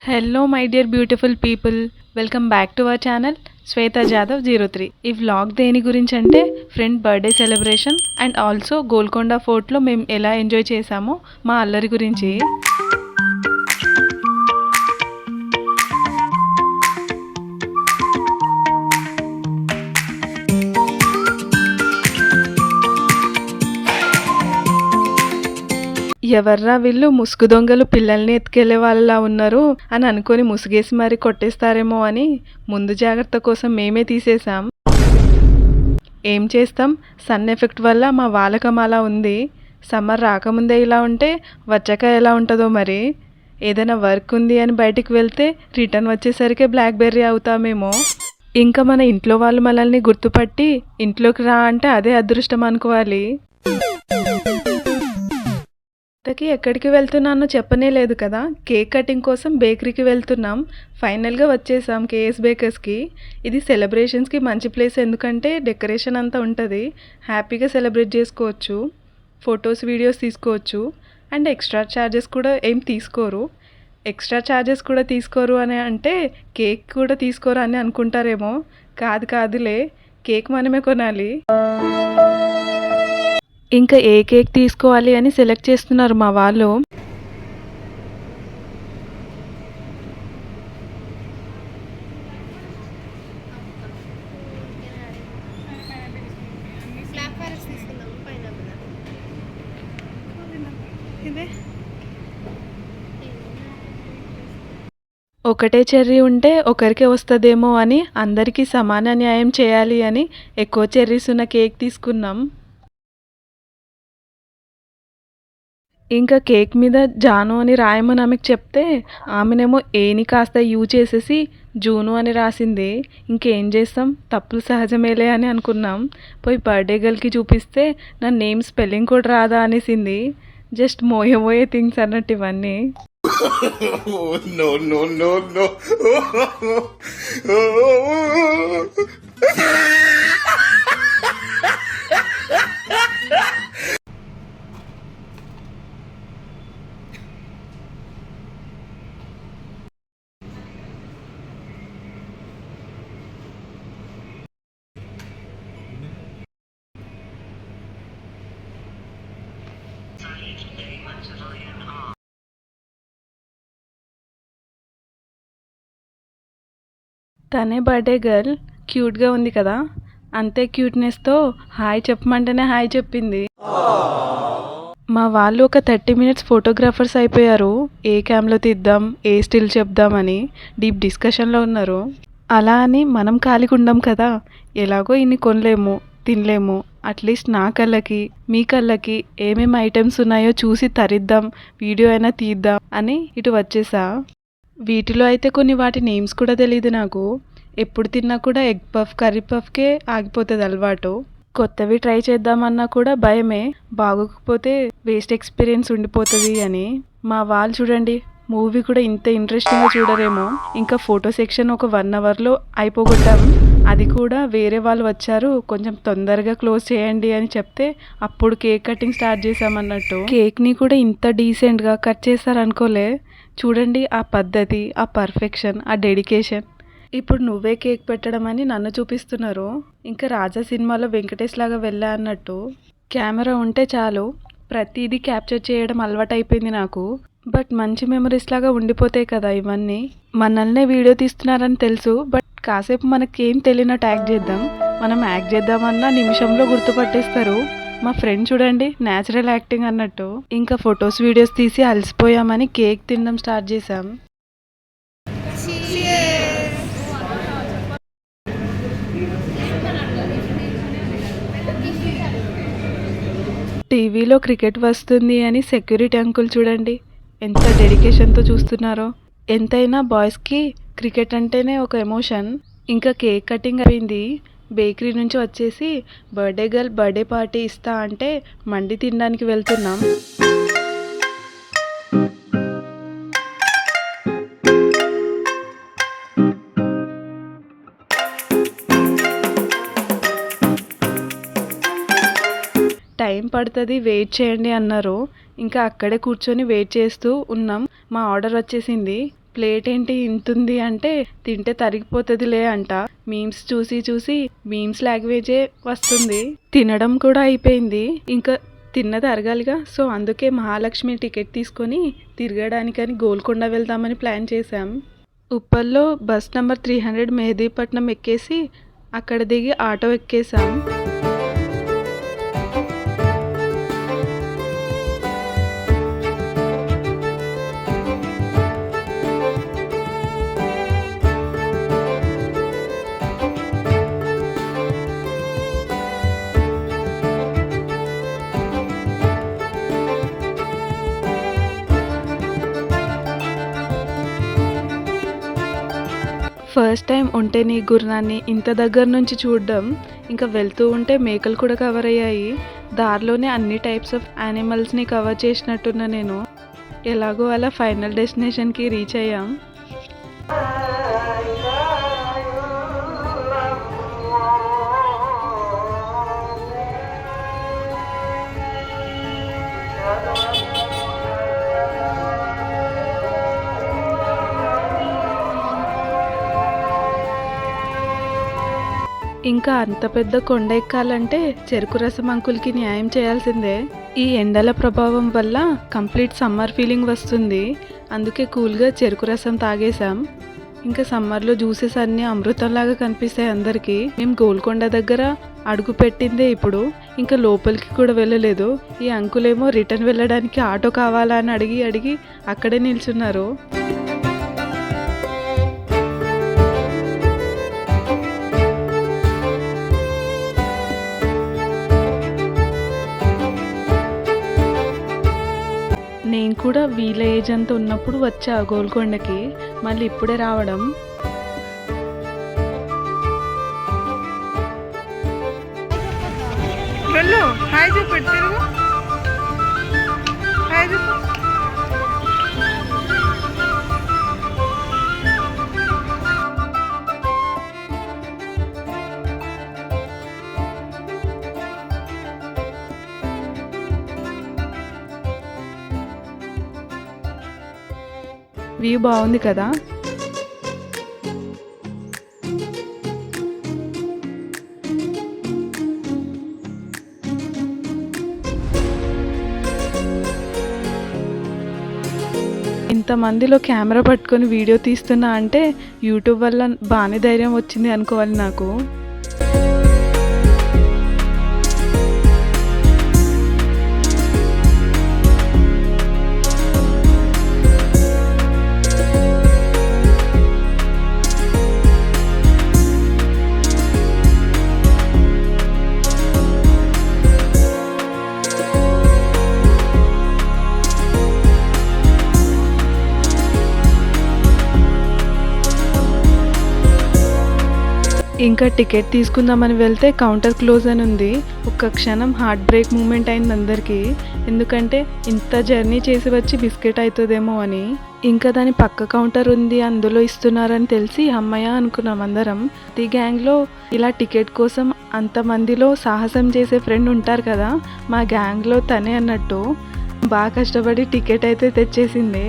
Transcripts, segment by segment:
Hello my dear beautiful people, welcome back to our channel Shweta Jadhav 03. ఈ vlog దేని గురించి అంటే friend birthday celebration and also Golconda ఫోర్ట్లో మేము ఎలా ఎంజాయ్ చేసామో మా అల్లరి గురించి. ఎవర్రా వీళ్ళు ముసుగు దొంగలు పిల్లల్ని ఎత్తుకెళ్లే వాళ్ళలా ఉన్నారు అని అనుకొని ముసుగేసి మరి కొట్టేస్తారేమో అని ముందు జాగ్రత్త కోసం మేమే తీసేసాం. ఏం చేస్తాం, సన్ ఎఫెక్ట్ వల్ల మా వాలకం అలా ఉంది. సమ్మర్ రాకముందే ఇలా ఉంటే వచ్చాక ఎలా ఉంటుందో మరి. ఏదైనా వర్క్ ఉంది అని బయటికి వెళ్తే రిటర్న్ వచ్చేసరికి బ్లాక్బెర్రీ అవుతామేమో. ఇంకా మన ఇంట్లో వాళ్ళు మనల్ని గుర్తుపట్టి ఇంట్లోకి రా అంటే అదే అదృష్టం అనుకోవాలి. ఎక్కడికి వెళ్తున్నానో చెప్పనే లేదు కదా. కేక్ కటింగ్ కోసం బేకరీకి వెళ్తున్నాం. ఫైనల్గా వచ్చేసాం కేఎస్ బేకర్స్కి. ఇది సెలబ్రేషన్స్కి మంచి ప్లేస్, ఎందుకంటే డెకరేషన్ అంతా ఉంటుంది. హ్యాపీగా సెలబ్రేట్ చేసుకోవచ్చు, ఫొటోస్ వీడియోస్ తీసుకోవచ్చు. అండ్ ఎక్స్ట్రా ఛార్జెస్ కూడా ఏం తీసుకోరు. ఎక్స్ట్రా ఛార్జెస్ కూడా తీసుకోరు అని అంటే కేక్ కూడా తీసుకోరు అని అనుకుంటారేమో. కాదులే, కేక్ మనమే కొనాలి. ఇంకా ఏ కేక్ తీసుకోవాలి అని సెలెక్ట్ చేస్తున్నారు మా వాళ్ళు. ఒకటే చెర్రీ ఉంటే ఒకరికే వస్తుందేమో అని అందరికీ సమాన న్యాయం చేయాలి అని ఎక్కువ చెర్రీస్ ఉన్న కేక్ తీసుకున్నాం. ఇంకా కేక్ మీద జాను అని రాయమని ఆమెకు చెప్తే ఆమెనేమో ఏని కాస్త యూ చేసేసి జూను అని రాసింది. ఇంకేం చేస్తాం, తప్పులు సహజమేలే అని అనుకున్నాం. పోయి బర్త్డే గర్ల్కి చూపిస్తే నా నేమ్ స్పెల్లింగ్ కూడా రాదా అనేసింది. జస్ట్ మోయే థింగ్స్ అన్నట్టు ఇవన్నీ. తనే బర్త్డే గర్ల్, క్యూట్గా ఉంది కదా. అంతే క్యూట్నెస్తో హాయ్ చెప్పమంటేనే హాయ్ చెప్పింది. మా వాళ్ళు ఒక 30 మినిట్స్ ఫోటోగ్రాఫర్స్ అయిపోయారు. ఏ క్యామ్లో తీద్దాం, ఏ స్టిల్ చెప్దామని డీప్ డిస్కషన్లో ఉన్నారు. అలా అని మనం ఖాళీగా ఉండం కదా. ఎలాగో ఇన్ని కొనలేము, తినలేము. అట్లీస్ట్ నా కళ్ళకి మీ కళ్ళకి ఏమేమి ఐటమ్స్ ఉన్నాయో చూసి తరిద్దాం, వీడియో అయినా తీద్దాం అని ఇటు వచ్చేసా. వీటిలో అయితే కొన్ని వాటి నేమ్స్ కూడా తెలియదు నాకు. ఎప్పుడు తిన్నా కూడా ఎగ్ పఫ్, కర్రీ పఫ్కే ఆగిపోతుంది అలవాటు. కొత్తవి ట్రై చేద్దామన్నా కూడా భయమే, బాగోకపోతే వేస్ట్ ఎక్స్పీరియన్స్ ఉండిపోతుంది అని. మా వాళ్ళు చూడండి, మూవీ కూడా ఇంత ఇంట్రెస్టింగ్గా చూడరేమో. ఇంకా ఫోటో సెక్షన్ ఒక 1 అవర్లో అయిపోగొట్టాము. అది కూడా వేరే వాళ్ళు వచ్చారు, కొంచెం తొందరగా క్లోజ్ చేయండి అని చెప్తే అప్పుడు కేక్ కటింగ్ స్టార్ట్ చేసామన్నట్టు. కేక్ని కూడా ఇంత డీసెంట్గా కట్ చేస్తారనుకోలే. చూడండి ఆ పద్ధతి, ఆ పర్ఫెక్షన్, ఆ డెడికేషన్. ఇప్పుడు నువ్వే కేక్ పెట్టడం అని నన్ను చూపిస్తున్నారు. ఇంకా రాజా సినిమాలో వెంకటేష్ లాగా వెళ్ళా అన్నట్టు. కెమెరా ఉంటే చాలు, ప్రతిదీ క్యాప్చర్ చేయడం అలవాటైపోయింది నాకు. బట్ మంచి మెమరీస్ లాగా ఉండిపోతాయి కదా ఇవన్నీ. మనల్నే వీడియో తీస్తున్నారని తెలుసు, బట్ కాసేపు మనకేం తెలియనట్టు యాక్ట్ చేద్దాం. మనం యాక్ట్ చేద్దామన్నా నిమిషంలో గుర్తుపట్టేస్తారు. మా ఫ్రెండ్ చూడండి, న్యాచురల్ యాక్టింగ్ అన్నట్టు. ఇంకా ఫొటోస్ వీడియోస్ తీసి అలసిపోయామని కేక్ తినడం స్టార్ట్ చేసాం. టీవీలో క్రికెట్ వస్తుంది అని సెక్యూరిటీ అంకుల్ చూడండి ఎంత డెడికేషన్తో చూస్తున్నారో. ఎంతైనా బాయ్స్కి క్రికెట్ అంటేనే ఒక ఎమోషన్. ఇంకా కేక్ కటింగ్ అయింది. బేకరీ నుంచి వచ్చేసి బర్త్డే గర్ల్ బర్త్డే పార్టీ ఇస్తా అంటే మండి తినడానికి వెళ్తున్నాం. టైం పడుతుంది, వెయిట్ చేయండి అన్నారు. ఇంకా అక్కడే కూర్చొని వెయిట్ చేస్తూ ఉన్నాం. మా ఆర్డర్ వచ్చేసింది. ప్లేట్ ఏంటి ఇంతుంది అంటే తింటే తరిగిపోతుందిలే అంట. మీమ్స్ చూసి చూసి మీమ్స్ లాంగ్వేజే వస్తుంది. తినడం కూడా అయిపోయింది. ఇంకా తిన్నది అరగాలిగా. సో అందుకే మహాలక్ష్మి టికెట్ తీసుకొని తిరగడానికని గోల్కొండ వెళ్దామని ప్లాన్ చేశాం. ఉప్పల్లో బస్ నెంబర్ 300 మెహదీపట్నం ఎక్కేసి అక్కడ దిగి ఆటో ఎక్కేసాం. ఫస్ట్ టైం ఒంటేని గుర్రాన్ని ఇంత దగ్గర నుంచి చూడడం. ఇంకా వెళ్తూ ఉంటే మేకలు కూడా కవర్ అయ్యాయి. దారిలోనే అన్ని టైప్స్ ఆఫ్ యానిమల్స్ని కవర్ చేసినట్టున్నా నేను. ఎలాగో అలా ఫైనల్ డెస్టినేషన్కి రీచ్ అయ్యాం. ఇంకా అంత పెద్ద కొండ ఎక్కాలంటే చెరుకు రసం అంకుల్కి న్యాయం చేయాల్సిందే. ఈ ఎండల ప్రభావం వల్ల కంప్లీట్ సమ్మర్ ఫీలింగ్ వస్తుంది. అందుకే కూల్గా చెరుకు రసం తాగేసాం. ఇంకా సమ్మర్లో జ్యూసెస్ అన్నీ అమృతంలాగా కనిపిస్తాయి అందరికీ. మేము గోల్కొండ దగ్గర అడుగు పెట్టిందే ఇప్పుడు. ఇంకా లోపలికి కూడా వెళ్ళలేదు. ఈ అంకులేమో రిటర్న్ వెళ్ళడానికి ఆటో కావాలా అని అడిగి అడిగి అక్కడే నిల్చున్నారు. నేను కూడా వీళ్ళ ఏజ్ అంతా ఉన్నప్పుడు వచ్చా గోల్కొండకి. మళ్ళీ ఇప్పుడే రావడం. వెళ్ళు, హాయ్ చూపెట్టు, తిరుగు, హాయ్ చూపు. వ్యూ బాగుంది కదా. ఇంతమందిలో కెమెరా పట్టుకొని వీడియో తీస్తున్నా అంటే యూట్యూబ్ వల్ల బాగానే ధైర్యం వచ్చింది అనుకోవాలి నాకు. ఇంకా టికెట్ తీసుకుందామని వెళ్తే కౌంటర్ క్లోజ్ అని ఉంది. ఒక్క క్షణం హార్ట్ బ్రేక్ మూమెంట్ అయింది అందరికీ. ఎందుకంటే ఇంత జర్నీ చేసి వచ్చి బిస్కెట్ అవుతుందేమో అని. ఇంకా దాని పక్క కౌంటర్ ఉంది, అందులో ఇస్తున్నారని తెలిసి అమ్మయ్య అనుకున్నాం అందరం. ఈ గ్యాంగ్లో ఇలా టికెట్ కోసం అంతమందిలో సాహసం చేసే ఫ్రెండ్ ఉంటారు కదా, మా గ్యాంగ్లో తనే అన్నట్టు. బాగా కష్టపడి టికెట్ అయితే తెచ్చేసింది.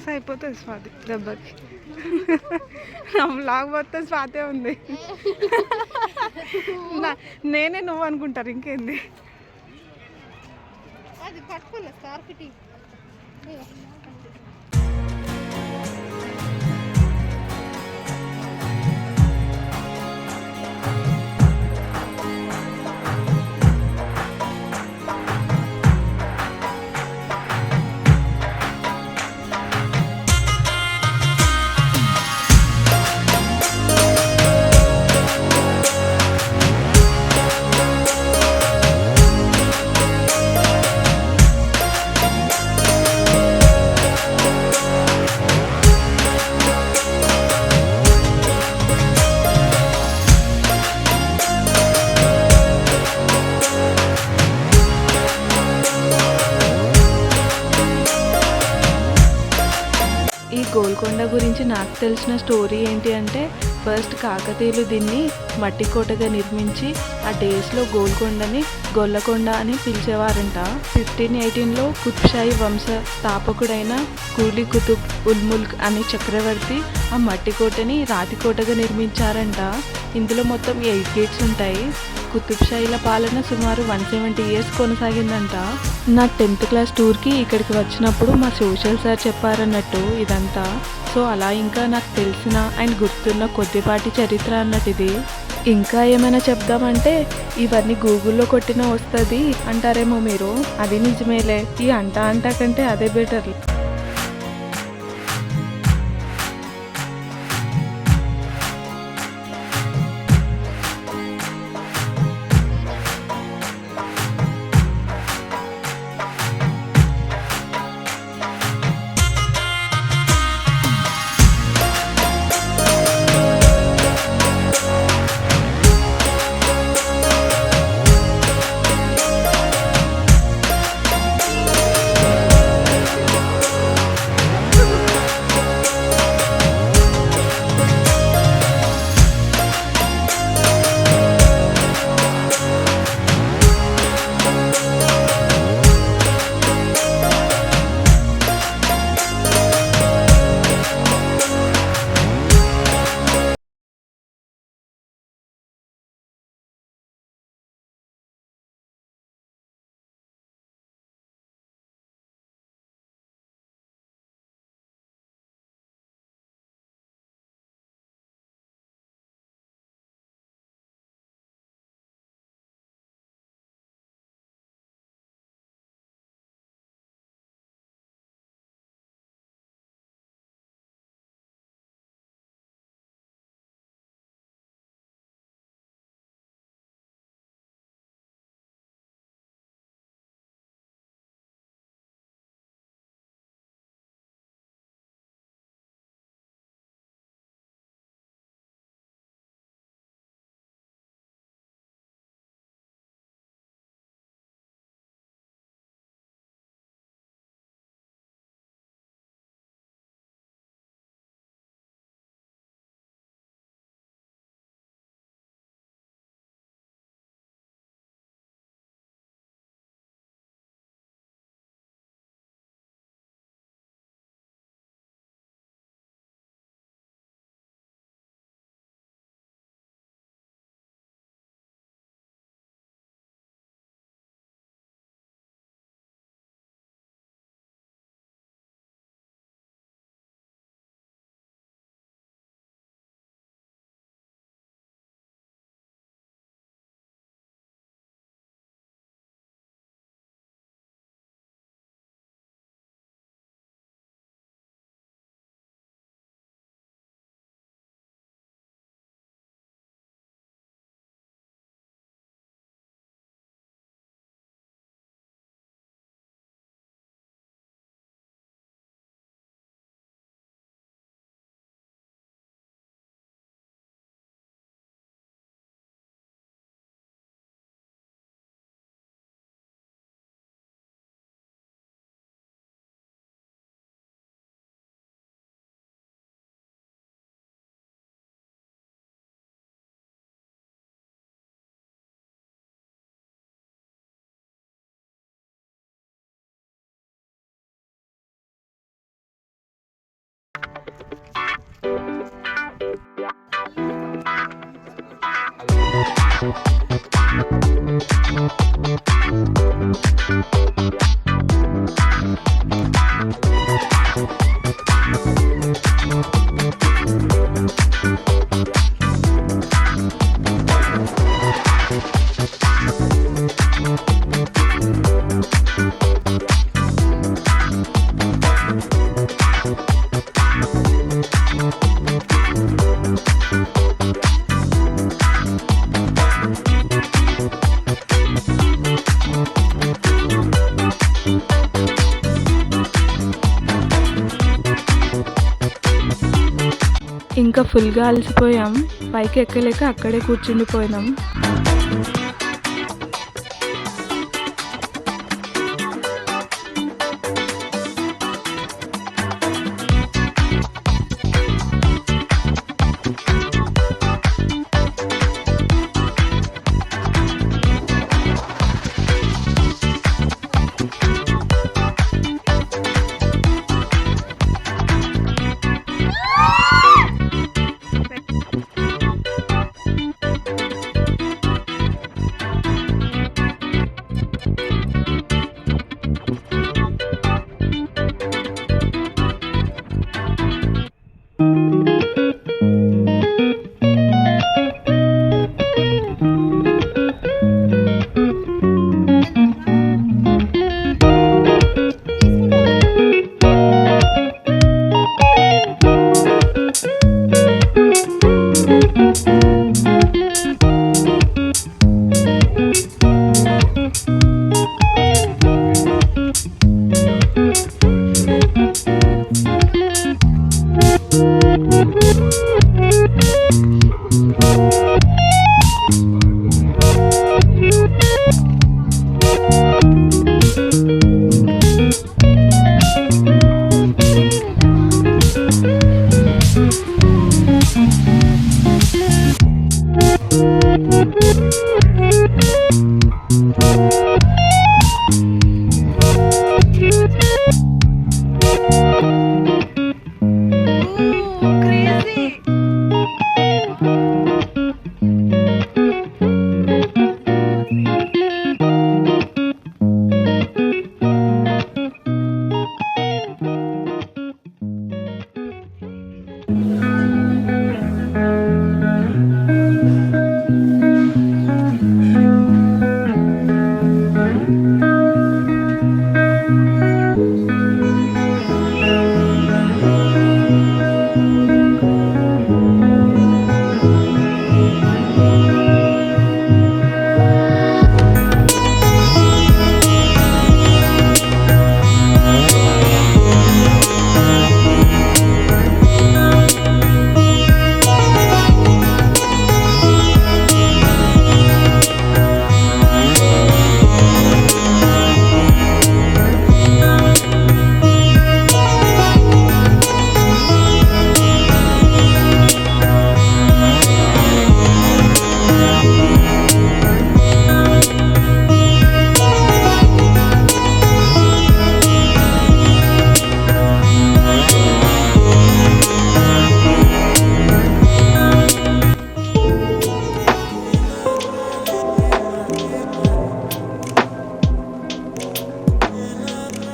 ఫేమస్ అయిపోతుంది స్వాతి దెబ్బకి. నా బ్లాగ్ మొత్తం స్వాతే ఉంది. నేనే నువ్వు అనుకుంటారు ఇంకేంది. అది పట్టుకున్నా స్కార్ఫ్. ఈ గోల్కొండ గురించి నాకు తెలిసిన స్టోరీ ఏంటి అంటే, ఫస్ట్ కాకతీయులు దీన్ని మట్టి కోటగా నిర్మించి ఆ డేస్లో గోల్కొండని గొల్లకొండ అని పిలిచేవారంట. 1518లో కుతుబ్షాహీ వంశ స్థాపకుడైన కూలీ కుతుబ్ ఉల్ ముల్క్ అనే చక్రవర్తి ఆ మట్టి కోటని రాతి కోటగా నిర్మించారంట. ఇందులో మొత్తం 8 గేట్స్ ఉంటాయి. కుతుబ్షాహీల పాలన సుమారు 170 years కొనసాగిందంట. నా 10th క్లాస్ టూర్కి ఇక్కడికి వచ్చినప్పుడు మా సోషల్ సార్ చెప్పారన్నట్టు ఇదంతా. సో అలా ఇంకా నాకు తెలిసిన అండ్ గుర్తున్న కొద్దిపాటి చరిత్ర అన్నట్టు ఇది. ఇంకా ఏమైనా చెప్దామంటే ఇవన్నీ గూగుల్లో కొట్టినా వస్తుంది అంటారేమో మీరు. అది నిజమేలే, ఈ అంటా కంటే అదే బెటర్. ఇంకా ఫుల్గా అలసిపోయాం. పైకి ఎక్కలేక అక్కడే కూర్చుండిపోయినాం. Thank you.